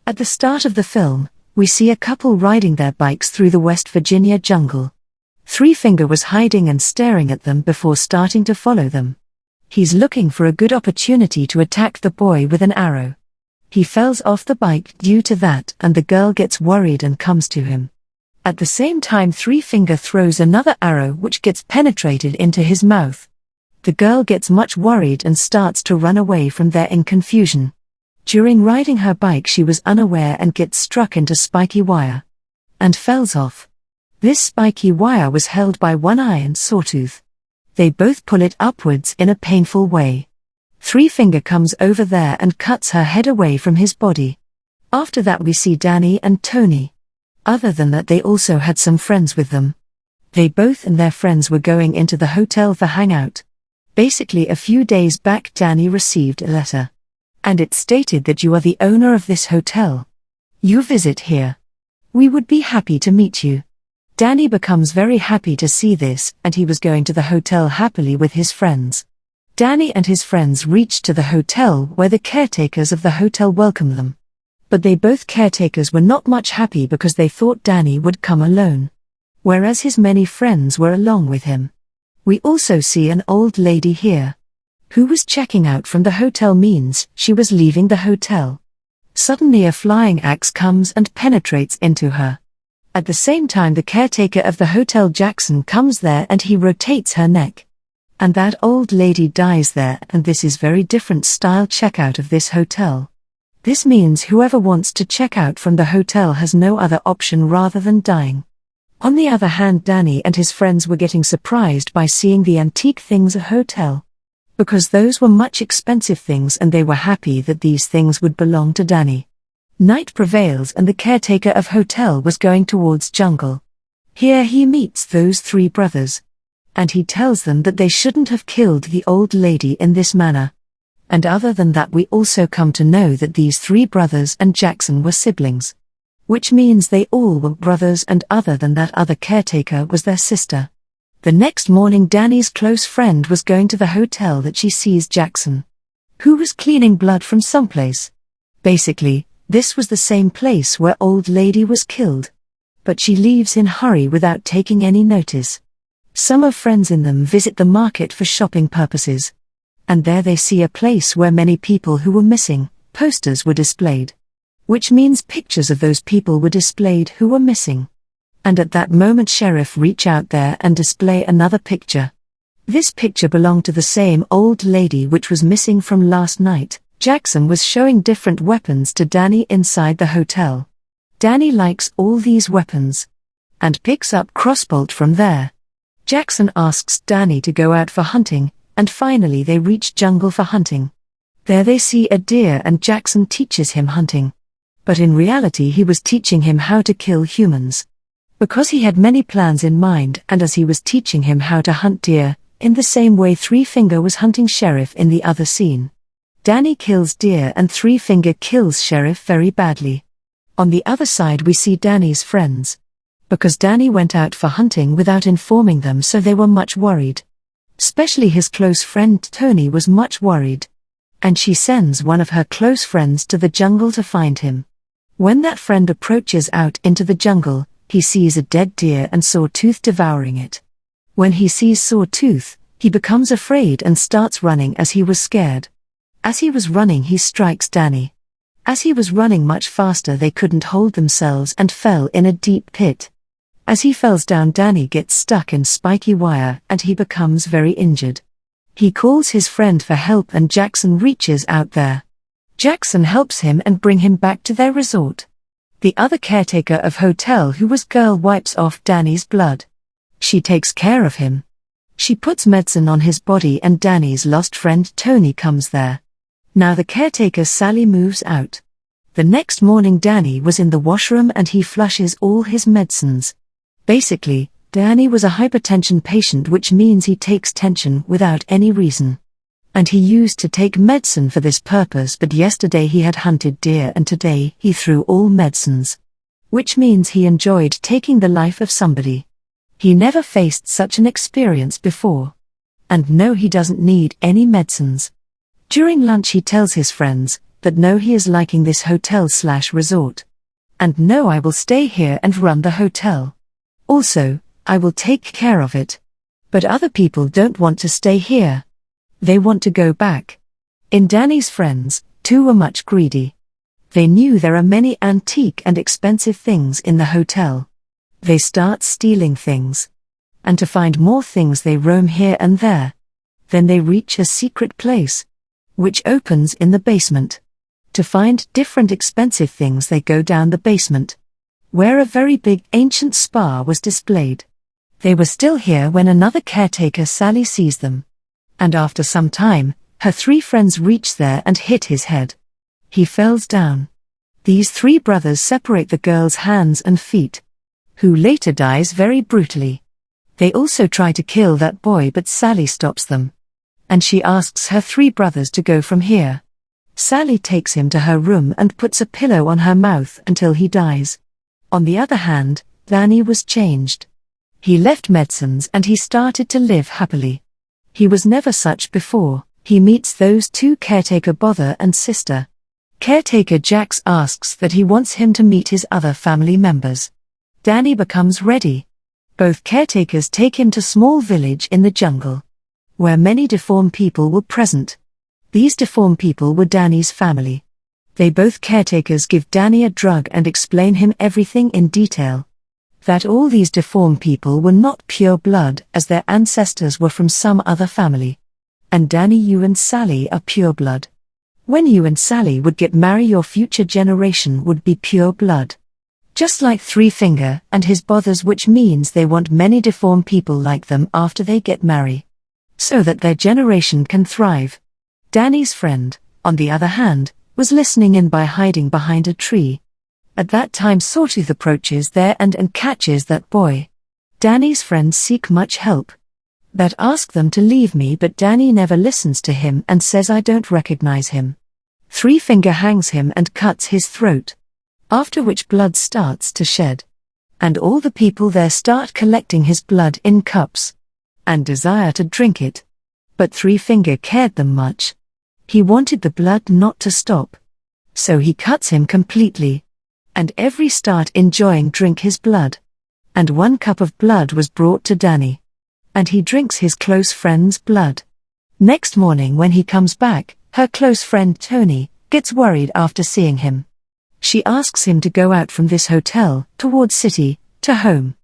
At the start of the film, we see a couple riding their bikes through the West Virginia jungle. Three Finger was hiding and staring at them before starting to follow them. He's looking for a good opportunity to attack the boy with an arrow. He falls off the bike due to that, and the girl gets worried and comes to him. At the same time, Three Finger throws another arrow which gets penetrated into his mouth. The girl gets much worried and starts to run away from there in confusion. During riding her bike, she was unaware and gets struck into spiky wire and falls off. This spiky wire was held by one eye and Sawtooth. They both pull it upwards in a painful way. Three Finger comes over there and cuts her head away from his body. After that we see Danny and Tony. Other than that, they also had some friends with them. They both and their friends were going into the hotel for hangout. Basically, a few days back Danny received a letter. And it stated that you are the owner of this hotel. You visit here. We would be happy to meet you. Danny becomes very happy to see this, and he was going to the hotel happily with his friends. Danny and his friends reached to the hotel where the caretakers of the hotel welcomed them. But they both caretakers were not much happy because they thought Danny would come alone, whereas his many friends were along with him. We also see an old lady here, who was checking out from the hotel, means she was leaving the hotel. Suddenly a flying axe comes and penetrates into her. At the same time, the caretaker of the hotel, Jackson, comes there and he rotates her neck. And that old lady dies there, and this is very different style checkout of this hotel. This means whoever wants to check out from the hotel has no other option rather than dying. On the other hand, Danny and his friends were getting surprised by seeing the antique things at hotel, because those were much expensive things and they were happy that these things would belong to Danny. Night prevails and the caretaker of hotel was going towards jungle. Here he meets those three brothers, and he tells them that they shouldn't have killed the old lady in this manner. And other than that, we also come to know that these three brothers and Jackson were siblings, which means they all were brothers, and other than that, other caretaker was their sister. The next morning, Danny's close friend was going to the hotel that she sees Jackson, who was cleaning blood from someplace. Basically, this was the same place where old lady was killed. But she leaves in hurry without taking any notice. Some of friends in them visit the market for shopping purposes. And there they see a place where many people who were missing, posters were displayed. Which means pictures of those people were displayed who were missing. And at that moment sheriff reach out there and display another picture. This picture belonged to the same old lady which was missing from last night. Jackson was showing different weapons to Danny inside the hotel. Danny likes all these weapons and picks up crossbolt from there. Jackson asks Danny to go out for hunting, and finally they reach jungle for hunting. There they see a deer and Jackson teaches him hunting. But in reality he was teaching him how to kill humans. Because he had many plans in mind, and as he was teaching him how to hunt deer, in the same way Three Finger was hunting sheriff in the other scene. Danny kills deer and Three Finger kills sheriff very badly. On the other side we see Danny's friends. Because Danny went out for hunting without informing them, so they were much worried. Especially his close friend Tony was much worried. And she sends one of her close friends to the jungle to find him. When that friend approaches out into the jungle, he sees a dead deer and Sawtooth devouring it. When he sees Sawtooth, he becomes afraid and starts running as he was scared. As he was running, he strikes Danny. As he was running much faster, they couldn't hold themselves and fell in a deep pit. As he falls down, Danny gets stuck in spiky wire and he becomes very injured. He calls his friend for help and Jackson reaches out there. Jackson helps him and bring him back to their resort. The other caretaker of hotel, who was girl, wipes off Danny's blood. She takes care of him. She puts medicine on his body and Danny's lost friend Tony comes there. Now the caretaker Sally moves out. The next morning Danny was in the washroom and he flushes all his medicines. Basically, Danny was a hypertension patient, which means he takes tension without any reason. And he used to take medicine for this purpose, but yesterday he had hunted deer and today he threw all medicines. Which means he enjoyed taking the life of somebody. He never faced such an experience before. And no, he doesn't need any medicines. During lunch he tells his friends, but no, he is liking this hotel/resort. And no, I will stay here and run the hotel. Also, I will take care of it. But other people don't want to stay here. They want to go back. In Danny's friends, two were much greedy. They knew there are many antique and expensive things in the hotel. They start stealing things. And to find more things they roam here and there. Then they reach a secret place, which opens in the basement. To find different expensive things they go down the basement, where a very big ancient spa was displayed. They were still here when another caretaker, Sally, sees them. And after some time, her three friends reach there and hit his head. He falls down. These three brothers separate the girl's hands and feet, who later dies very brutally. They also try to kill that boy, but Sally stops them. And she asks her three brothers to go from here. Sally takes him to her room and puts a pillow on her mouth until he dies. On the other hand, Danny was changed. He left medicines and he started to live happily. He was never such before. He meets those two, caretaker brother and sister. Caretaker Jax asks that he wants him to meet his other family members. Danny becomes ready. Both caretakers take him to a small village in the jungle, where many deformed people were present. These deformed people were Danny's family. They both caretakers give Danny a drug and explain him everything in detail. That all these deformed people were not pure blood, as their ancestors were from some other family. And Danny, you and Sally are pure blood. When you and Sally would get married, your future generation would be pure blood. Just like Three Finger and his brothers, which means they want many deformed people like them after they get married, so that their generation can thrive. Danny's friend, on the other hand, was listening in by hiding behind a tree. At that time, Sawtooth approaches there and catches that boy. Danny's friends seek much help. That ask them to leave me, but Danny never listens to him and says, I don't recognize him. Three Finger hangs him and cuts his throat. After which blood starts to shed. And all the people there start collecting his blood in cups, and desire to drink it. But Three Finger cared them much. He wanted the blood not to stop. So he cuts him completely. And every start enjoying drink his blood. And 1 cup of blood was brought to Danny. And he drinks his close friend's blood. Next morning when he comes back, her close friend Tony gets worried after seeing him. She asks him to go out from this hotel, towards city, to home.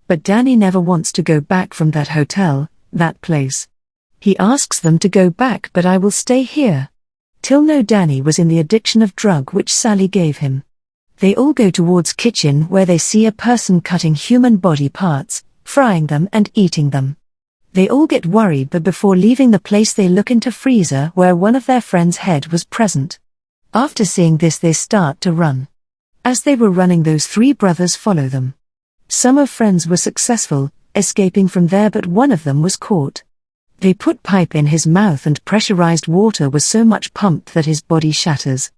But Danny never wants to go back from that hotel, that place. He asks them to go back, but I will stay here. Till no, Danny was in the addiction of drug which Sally gave him. They all go towards kitchen where they see a person cutting human body parts, frying them and eating them. They all get worried, but before leaving the place they look into freezer where one of their friends' head was present. After seeing this they start to run. As they were running, those three brothers follow them. Some of friends were successful, escaping from there, but one of them was caught. They put pipe in his mouth and pressurized water was so much pumped that his body shatters.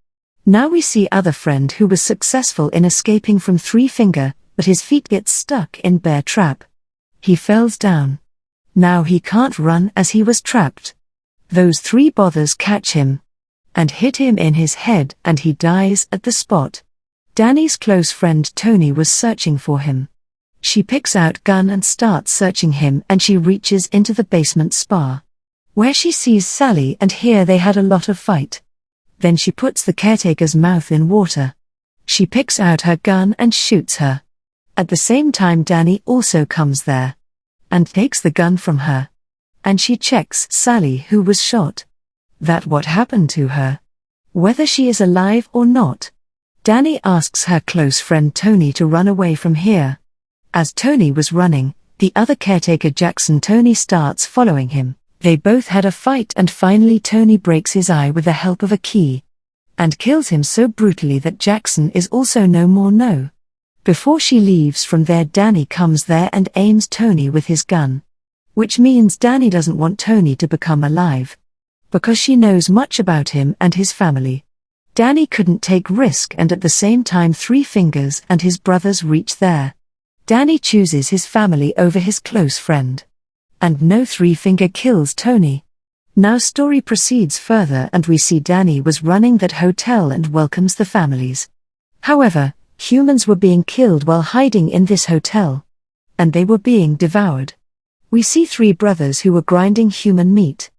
Now we see other friend who was successful in escaping from Three Finger, but his feet get stuck in bear trap. He falls down. Now he can't run as he was trapped. Those three brothers catch him and hit him in his head and he dies at the spot. Danny's close friend Tony was searching for him. She picks out gun and starts searching him, and she reaches into the basement spa, where she sees Sally, and here they had a lot of fight. Then she puts the caretaker's mouth in water. She picks out her gun and shoots her. At the same time Danny also comes there and takes the gun from her. And she checks Sally, who was shot. That what happened to her. Whether she is alive or not. Danny asks her close friend Tony to run away from here. As Tony was running, the other caretaker Jackson Tony starts following him. They both had a fight and finally Tony breaks his eye with the help of a key. And kills him so brutally that Jackson is also no more no. Before she leaves from there, Danny comes there and aims Tony with his gun. Which means Danny doesn't want Tony to become alive. Because she knows much about him and his family. Danny couldn't take risk, and at the same time Three Fingers and his brothers reach there. Danny chooses his family over his close friend. And no, Three Finger kills Tony. Now story proceeds further and we see Danny was running that hotel and welcomes the families. However, humans were being killed while hiding in this hotel. And they were being devoured. We see 3 brothers who were grinding human meat.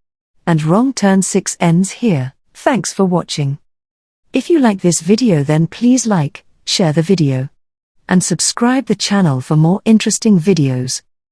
And Wrong Turn 6 ends here. Thanks for watching. If you like this video then please like, share the video. And subscribe the channel for more interesting videos.